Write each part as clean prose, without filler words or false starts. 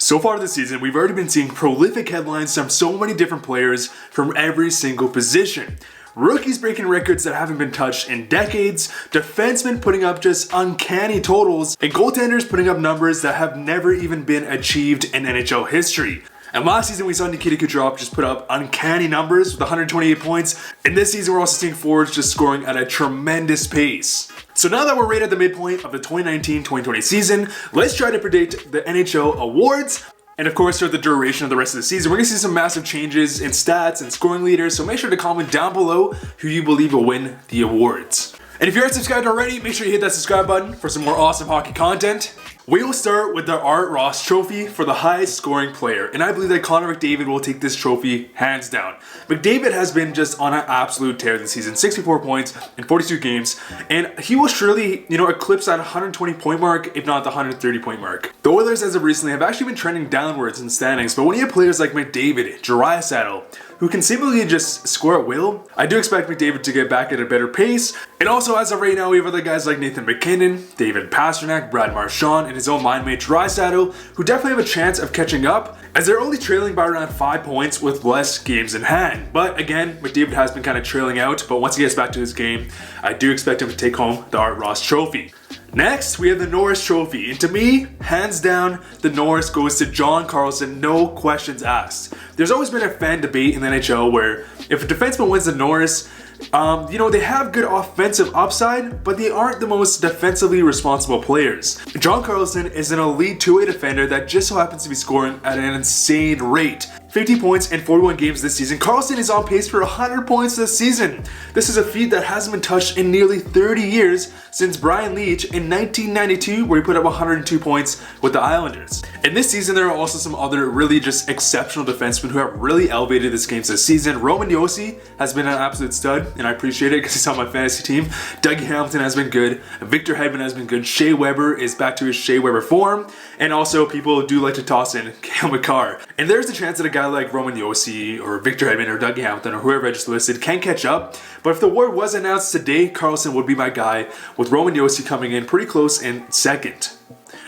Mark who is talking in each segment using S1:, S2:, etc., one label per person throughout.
S1: So far this season, we've already been seeing prolific headlines from so many different players from every single position. Rookies breaking records that haven't been touched in decades, defensemen putting up just uncanny totals, and goaltenders putting up numbers that have never even been achieved in NHL history. And last season we saw Nikita Kucherov just put up uncanny numbers with 128 points, and this season we're also seeing forwards just scoring at a tremendous pace. So now that we're right at the midpoint of the 2019-2020 season, let's try to predict the NHL awards. And of course, throughout the duration of the rest of the season, we're going to see some massive changes in stats and scoring leaders, so make sure to comment down below who you believe will win the awards. And if you aren't subscribed already, make sure you hit that subscribe button for some more awesome hockey content. We will start with the Hart Trophy for the highest scoring player, and I believe that Connor McDavid will take this trophy hands down. McDavid has been just on an absolute tear this season, 64 points in 42 games, and he will surely, eclipse that 120 point mark, if not the 130 point mark. The Oilers as of recently have actually been trending downwards in standings, but when you have players like McDavid, Draisaitl, who can seemingly just score at will, I do expect McDavid to get back at a better pace. And also as of right now, we have other guys like Nathan MacKinnon, David Pastrnak, Brad Marchand, and his own line mate Draisaitl, who definitely have a chance of catching up, as they're only trailing by around 5 points with less games in hand. But again, McDavid has been kind of trailing out, but once he gets back to his game, I do expect him to take home the Hart Trophy. Next, we have the Norris Trophy, and to me, hands down, the Norris goes to John Carlson, no questions asked. There's always been a fan debate in the NHL where if a defenseman wins the Norris, they have good offensive upside, but they aren't the most defensively responsible players. John Carlson is an elite two-way defender that just so happens to be scoring at an insane rate. 50 points in 41 games this season. Carlson is on pace for 100 points this season. This is a feat that hasn't been touched in nearly 30 years since Brian Leetch in 1992, where he put up 102 points with the Islanders. And this season, there are also some other really just exceptional defensemen who have really elevated this game this season. Roman Josi has been an absolute stud, and I appreciate it because he's on my fantasy team. Dougie Hamilton has been good. Victor Hedman has been good. Shea Weber is back to his Shea Weber form. And also, people do like to toss in Cale Makar. And there's the chance that a guy like Roman Josi or Victor Hedman or Dougie Hamilton or whoever I just listed can catch up. But if the award was announced today, Carlson would be my guy, with Roman Josi coming in pretty close in second.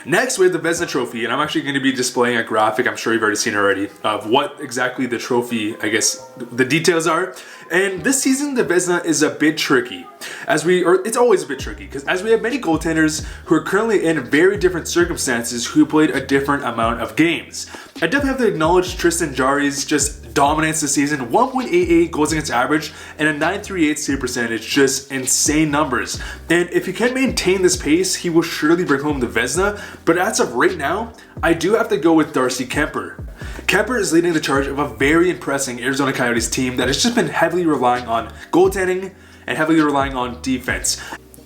S1: Next, we have the Vezina Trophy, and I'm actually going to be displaying a graphic, I'm sure you've already seen already, of what exactly the trophy, the details are. And this season, the Vezina is a bit tricky, it's always a bit tricky, because as we have many goaltenders who are currently in very different circumstances who played a different amount of games. I definitely have to acknowledge Tristan Jarry's just dominance this season, 1.88 goals against average and a .938 save percentage, just insane numbers. And if he can maintain this pace, he will surely bring home the Vezina, but as of right now, I do have to go with Darcy Kuemper. Kuemper is leading the charge of a very impressive Arizona Coyotes team that has just been heavily relying on goaltending and heavily relying on defense.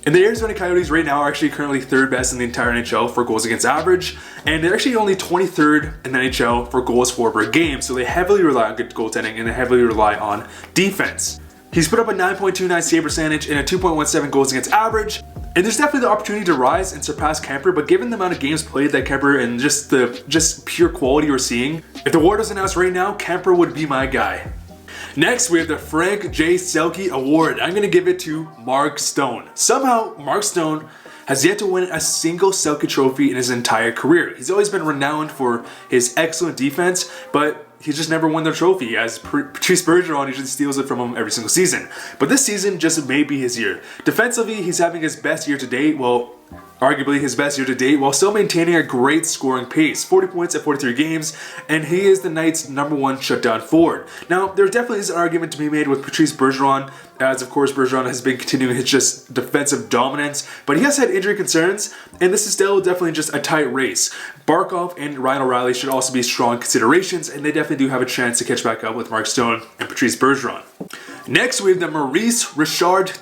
S1: And the Arizona Coyotes right now are actually currently third best in the entire NHL for goals against average, and they're actually only 23rd in the NHL for goals for per game, so they heavily rely on good goaltending and they heavily rely on defense. He's put up a 9.29 save percentage and a 2.17 goals against average, and there's definitely the opportunity to rise and surpass Kuemper, but given the amount of games played that Kuemper and just pure quality we're seeing, if the award was announced right now, Kuemper would be my guy. Next, we have the Frank J. Selke Award. I'm going to give it to Mark Stone. Somehow, Mark Stone has yet to win a single Selke Trophy in his entire career. He's always been renowned for his excellent defense, but he's just never won the trophy, as Patrice Bergeron usually steals it from him every single season. But this season just may be his year. Defensively, he's having his best year to date, arguably his best year to date, while still maintaining a great scoring pace, 40 points at 43 games, and he is the Knights' #1 shutdown forward. Now, there definitely is an argument to be made with Patrice Bergeron, as of course Bergeron has been continuing his just defensive dominance, but he has had injury concerns, and this is still definitely just a tight race. Barkov and Ryan O'Reilly should also be strong considerations, and they definitely do have a chance to catch back up with Mark Stone and Patrice Bergeron. Next, we have the Maurice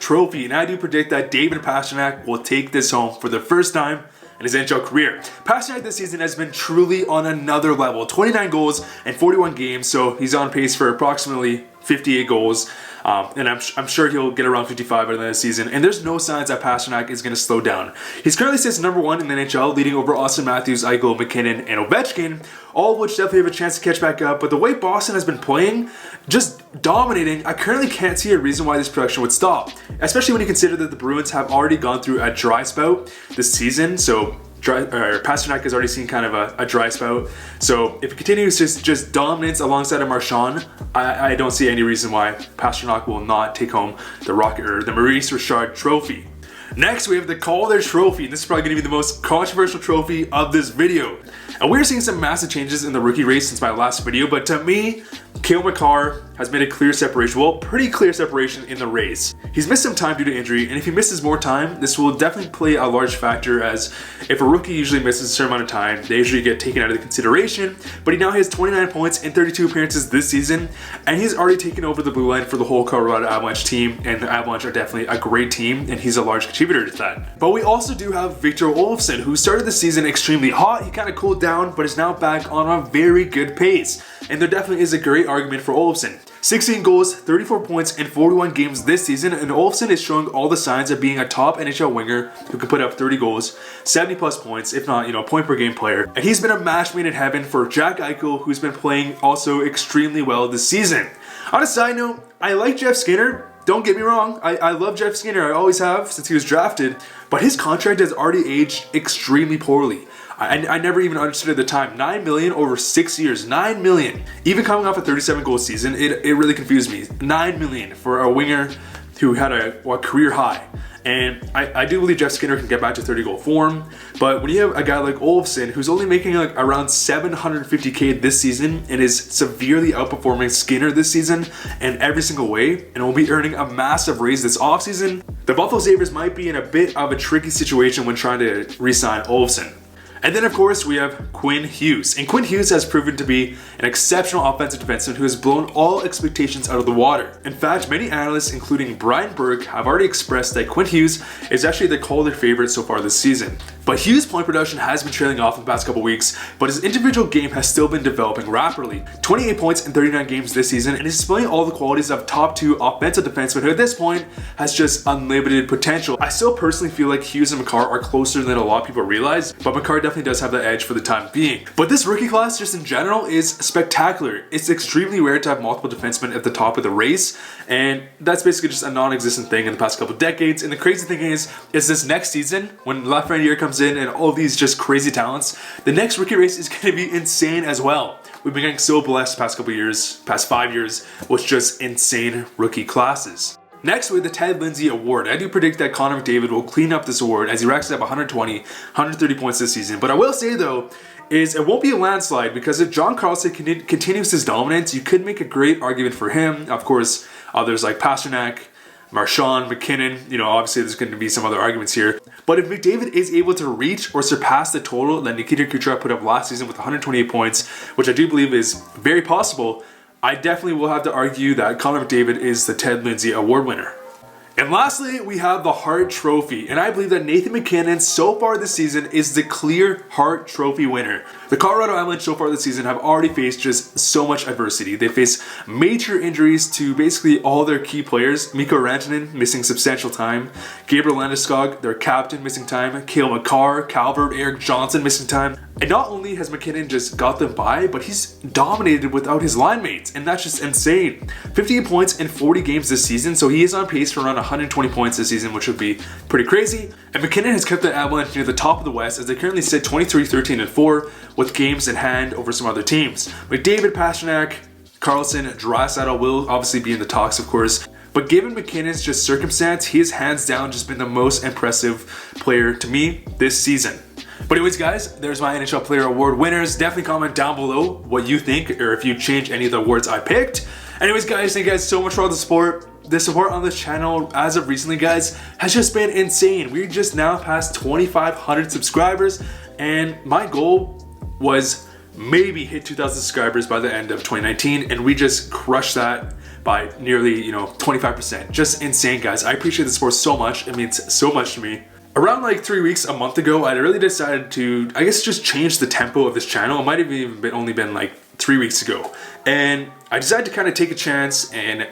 S1: Trophy, and I do predict that David Pastrnak will take this home for the first time in his NHL career. Pastrnak this season has been truly on another level, 29 goals in 41 games, so he's on pace for approximately 58 goals. And I'm sure he'll get around 55 by the end of the season. And there's no signs that Pastrnak is going to slow down. He's currently sits #1 in the NHL, leading over Austin Matthews, Eichel, McKinnon, and Ovechkin, all of which definitely have a chance to catch back up. But the way Boston has been playing, just dominating, I currently can't see a reason why this production would stop. Especially when you consider that the Bruins have already gone through a dry spout this season. So Pasternak has already seen kind of a dry spout. So if it continues just dominance alongside of Marchand, I don't see any reason why Pasternak will not take home the Maurice Trophy. Next, we have the Calder Trophy. This is probably going to be the most controversial trophy of this video. And we're seeing some massive changes in the rookie race since my last video, but to me, Cale Makar has made a clear separation, well, pretty clear separation in the race. He's missed some time due to injury, and if he misses more time, this will definitely play a large factor, as if a rookie usually misses a certain amount of time, they usually get taken out of the consideration. But he now has 29 points in 32 appearances this season, and he's already taken over the blue line for the whole Colorado Avalanche team, and the Avalanche are definitely a great team, and he's a large contributor to that. But we also do have Victor Olofsson, who started the season extremely hot. He kind of cooled down, but is now back on a very good pace. And there definitely is a great argument for Olofsson. 16 goals, 34 points in 41 games this season, and Olofsson is showing all the signs of being a top NHL winger who can put up 30 goals, 70 plus points, if not, point per game player. And he's been a match made in heaven for Jack Eichel, who's been playing also extremely well this season. On a side note, I like Jeff Skinner. Don't get me wrong, I love Jeff Skinner, I always have since he was drafted, but his contract has already aged extremely poorly. I never even understood at the time. $9 million over 6 years. $9 million. Even coming off a 37 goal season, it really confused me. $9 million for a winger who had a career high. And I do believe Jeff Skinner can get back to 30 goal form, but when you have a guy like Olofsson who's only making like around $750K this season and is severely outperforming Skinner this season in every single way, and will be earning a massive raise this offseason, the Buffalo Sabres might be in a bit of a tricky situation when trying to re-sign Olofsson. And then of course we have Quinn Hughes. And Quinn Hughes has proven to be an exceptional offensive defenseman who has blown all expectations out of the water. In fact, many analysts, including Brian Burke, have already expressed that Quinn Hughes is actually the Calder favorite so far this season. But Hughes' point production has been trailing off in the past couple weeks, but his individual game has still been developing rapidly. 28 points in 39 games this season, and is displaying all the qualities of top 2 offensive defenseman who at this point has just unlimited potential. I still personally feel like Hughes and Makar are closer than a lot of people realize, but Makar definitely does have the edge for the time being. But this rookie class just in general is spectacular. It's extremely rare to have multiple defensemen at the top of the race, and that's basically just a non-existent thing in the past couple decades. And the crazy thing is this next season, when Lafreniere comes in and all these just crazy talents, the next rookie race is going to be insane as well. We've been getting so blessed the past couple years, past 5 years, with just insane rookie classes. Next, we have the Ted Lindsay Award. I do predict that Connor McDavid will clean up this award as he racks up 120, 130 points this season. But I will say though, is it won't be a landslide, because if John Carlson continues his dominance, you could make a great argument for him. Of course, others like Pasternak, Marchand, McKinnon, obviously there's going to be some other arguments here. But if McDavid is able to reach or surpass the total that Nikita Kucherov put up last season with 128 points, which I do believe is very possible, I definitely will have to argue that Connor McDavid is the Ted Lindsay Award winner. And lastly, we have the Hart Trophy, and I believe that Nathan MacKinnon so far this season is the clear Hart Trophy winner. The Colorado Avalanche so far this season have already faced just so much adversity. They face major injuries to basically all their key players. Mikko Rantanen missing substantial time, Gabriel Landeskog, their captain, missing time, Cale Makar, Calvert, Erik Johnson missing time. And not only has MacKinnon just got them by, but he's dominated without his line mates, and that's just insane. 58 points in 40 games this season, so he is on pace for around 120 points this season, which would be pretty crazy. And MacKinnon has kept the Avalanche near the top of the West, as they currently sit 23, 13, and 4 with games in hand over some other teams. McDavid, Pasternak, Carlson, Draisaitl will obviously be in the talks, of course. But given McKinnon's just circumstance, he has hands down just been the most impressive player to me this season. But anyways guys, there's my NHL Player Award winners. Definitely comment down below what you think, or if you change any of the awards I picked. Anyways guys, thank you guys so much for all the support. The support on this channel as of recently guys has just been insane. We just now passed 2,500 subscribers, and my goal was maybe hit 2,000 subscribers by the end of 2019, and we just crushed that by nearly 25%. Just insane guys. I appreciate the support so much. It means so much to me. Around like 3 weeks, a month ago, I really decided to, I guess, just change the tempo of this channel. It might have even only been like 3 weeks ago. And I decided to kind of take a chance and,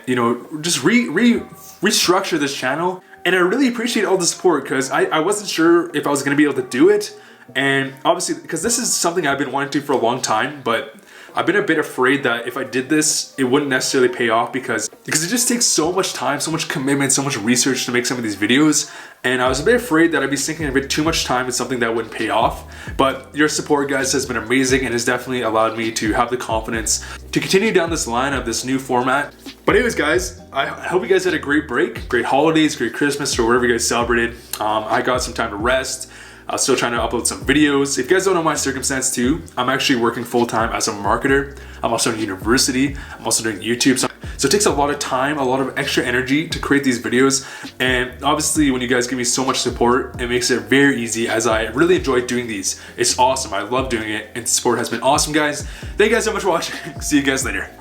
S1: just restructure this channel. And I really appreciate all the support, because I wasn't sure if I was going to be able to do it. And obviously, because this is something I've been wanting to for a long time, but I've been a bit afraid that if I did this, it wouldn't necessarily pay off because it just takes so much time, so much commitment, so much research to make some of these videos. And I was a bit afraid that I'd be sinking a bit too much time in something that wouldn't pay off. But your support, guys, has been amazing and has definitely allowed me to have the confidence to continue down this line of this new format. But anyways, guys, I hope you guys had a great break, great holidays, great Christmas, or whatever you guys celebrated. I got some time to rest. I was still trying to upload some videos. If you guys don't know my circumstance too, I'm actually working full-time as a marketer. I'm also in university. I'm also doing YouTube. So it takes a lot of time, a lot of extra energy to create these videos. And obviously when you guys give me so much support, it makes it very easy as I really enjoy doing these. It's awesome. I love doing it and support has been awesome, guys. Thank you guys so much for watching. See you guys later.